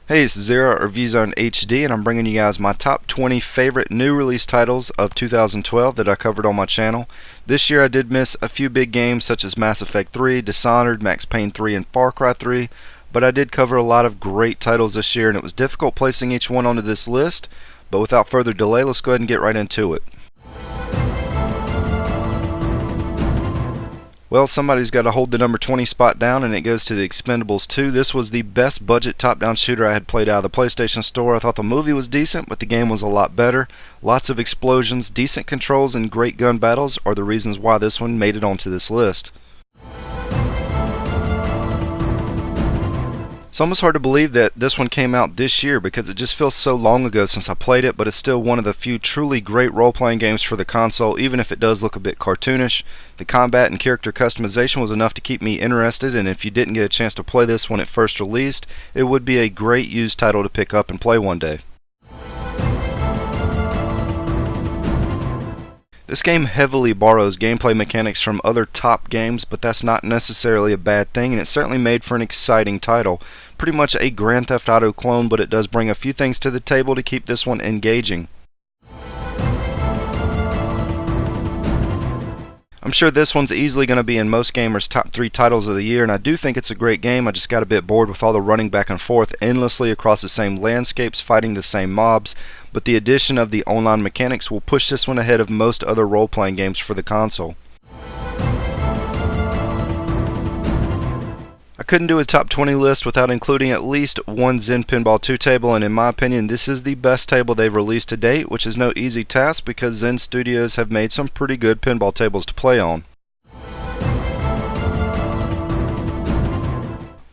Hey, it's Zero or ReviewZoneHD, and I'm bringing you guys my top 20 favorite new release titles of 2012 that I covered on my channel. This year I did miss a few big games such as Mass Effect 3, Dishonored, Max Payne 3, and Far Cry 3, but I did cover a lot of great titles this year, and it was difficult placing each one onto this list. But without further delay, let's go ahead and get right into it. Well, somebody's got to hold the number 20 spot down, and it goes to the Expendables 2. This was the best budget top-down shooter I had played out of the PlayStation Store. I thought the movie was decent, but the game was a lot better. Lots of explosions, decent controls, and great gun battles are the reasons why this one made it onto this list. It's almost hard to believe that this one came out this year because it just feels so long ago since I played it, but it's still one of the few truly great role-playing games for the console, even if it does look a bit cartoonish. The combat and character customization was enough to keep me interested, and if you didn't get a chance to play this when it first released, it would be a great used title to pick up and play one day. This game heavily borrows gameplay mechanics from other top games, but that's not necessarily a bad thing, and it's certainly made for an exciting title. Pretty much a Grand Theft Auto clone, but it does bring a few things to the table to keep this one engaging. I'm sure this one's easily going to be in most gamers' top 3 titles of the year, and I do think it's a great game. I just got a bit bored with all the running back and forth endlessly across the same landscapes, fighting the same mobs, but the addition of the online mechanics will push this one ahead of most other role-playing games for the console. I couldn't do a top 20 list without including at least one Zen Pinball 2 table, and in my opinion this is the best table they've released to date, which is no easy task because Zen Studios have made some pretty good pinball tables to play on.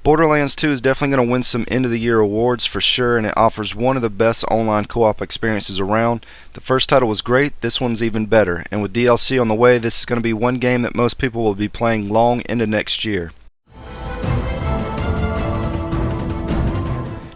Borderlands 2 is definitely going to win some end of the year awards for sure, and it offers one of the best online co-op experiences around. The first title was great, this one's even better, and with DLC on the way, this is going to be one game that most people will be playing long into next year.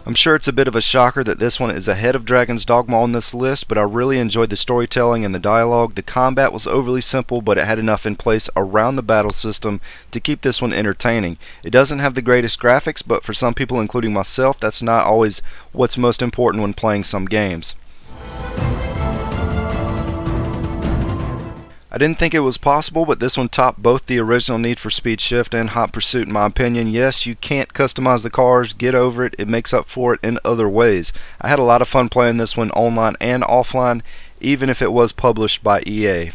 I'm sure it's a bit of a shocker that this one is ahead of Dragon's Dogma on this list, but I really enjoyed the storytelling and the dialogue. The combat was overly simple, but it had enough in place around the battle system to keep this one entertaining. It doesn't have the greatest graphics, but for some people, including myself, that's not always what's most important when playing some games. I didn't think it was possible, but this one topped both the original Need for Speed Shift and Hot Pursuit in my opinion. Yes, you can't customize the cars, get over it, it makes up for it in other ways. I had a lot of fun playing this one online and offline, even if it was published by EA.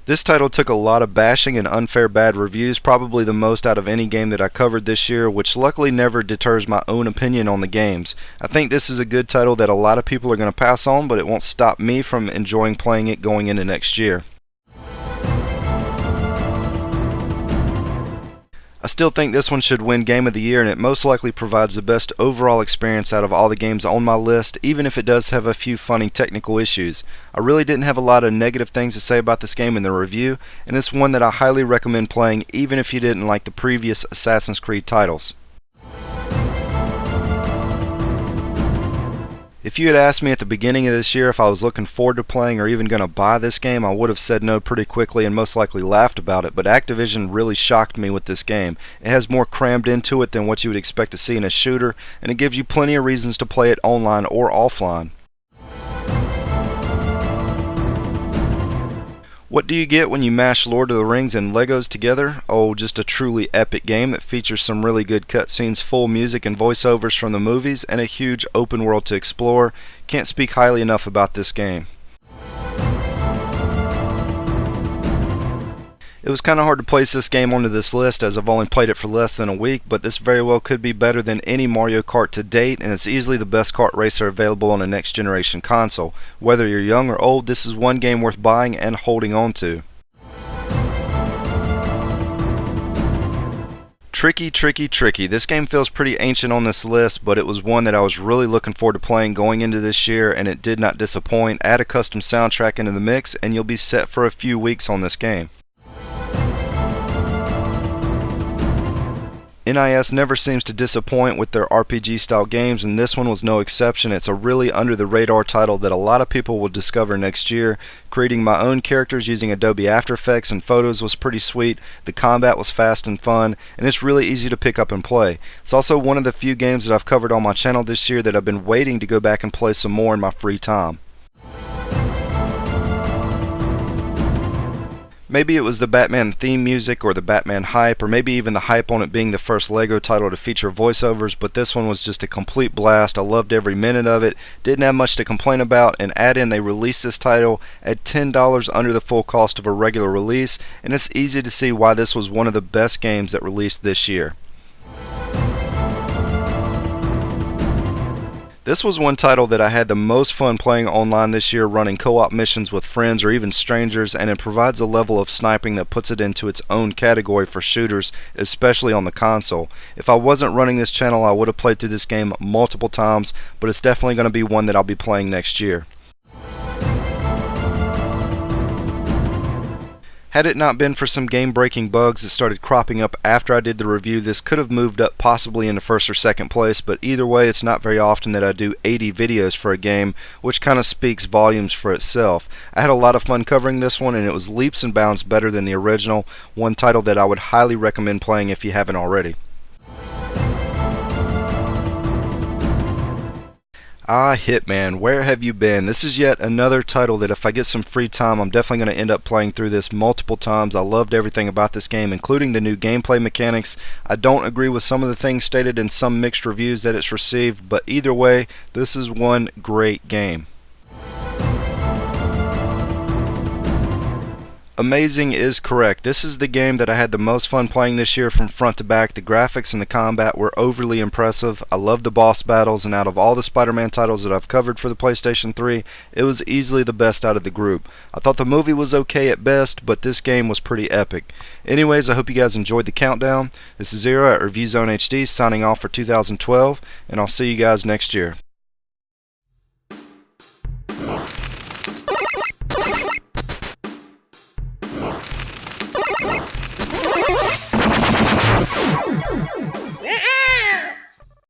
This title took a lot of bashing and unfair bad reviews, probably the most out of any game that I covered this year, which luckily never deters my own opinion on the games. I think this is a good title that a lot of people are going to pass on, but it won't stop me from enjoying playing it going into next year. I still think this one should win Game of the Year, and it most likely provides the best overall experience out of all the games on my list, even if it does have a few funny technical issues. I really didn't have a lot of negative things to say about this game in the review, and it's one that I highly recommend playing even if you didn't like the previous Assassin's Creed titles. If you had asked me at the beginning of this year if I was looking forward to playing or even going to buy this game, I would have said no pretty quickly and most likely laughed about it, but Activision really shocked me with this game. It has more crammed into it than what you would expect to see in a shooter, and it gives you plenty of reasons to play it online or offline. What do you get when you mash Lord of the Rings and Legos together? Oh, just a truly epic game that features some really good cutscenes, full music and voiceovers from the movies, and a huge open world to explore. Can't speak highly enough about this game. It was kind of hard to place this game onto this list as I've only played it for less than a week, but this very well could be better than any Mario Kart to date, and it's easily the best kart racer available on a next generation console. Whether you're young or old, this is one game worth buying and holding on to. Tricky, tricky, tricky. This game feels pretty ancient on this list, but it was one that I was really looking forward to playing going into this year, and it did not disappoint. Add a custom soundtrack into the mix, and you'll be set for a few weeks on this game. NIS never seems to disappoint with their RPG style games, and this one was no exception. It's a really under the radar title that a lot of people will discover next year. Creating my own characters using Adobe After Effects and photos was pretty sweet. The combat was fast and fun, and it's really easy to pick up and play. It's also one of the few games that I've covered on my channel this year that I've been waiting to go back and play some more in my free time. Maybe it was the Batman theme music or the Batman hype, or maybe even the hype on it being the first LEGO title to feature voiceovers, but this one was just a complete blast. I loved every minute of it, didn't have much to complain about, and add in they released this title at $10 under the full cost of a regular release, and it's easy to see why this was one of the best games that released this year. This was one title that I had the most fun playing online this year, running co-op missions with friends or even strangers, and it provides a level of sniping that puts it into its own category for shooters, especially on the console. If I wasn't running this channel, I would have played through this game multiple times, but it's definitely going to be one that I'll be playing next year. Had it not been for some game-breaking bugs that started cropping up after I did the review, this could have moved up possibly into first or second place, but either way, it's not very often that I do 80 videos for a game, which kind of speaks volumes for itself. I had a lot of fun covering this one, and it was leaps and bounds better than the original, one title that I would highly recommend playing if you haven't already. Ah, Hitman, where have you been? This is yet another title that if I get some free time, I'm definitely going to end up playing through this multiple times. I loved everything about this game, including the new gameplay mechanics. I don't agree with some of the things stated in some mixed reviews that it's received, but either way, this is one great game. Amazing is correct. This is the game that I had the most fun playing this year from front to back. The graphics and the combat were overly impressive. I love the boss battles, and out of all the Spider-Man titles that I've covered for the PlayStation 3, it was easily the best out of the group. I thought the movie was okay at best, but this game was pretty epic. Anyways, I hope you guys enjoyed the countdown. This is Zero at ReviewZoneHD signing off for 2012, and I'll see you guys next year.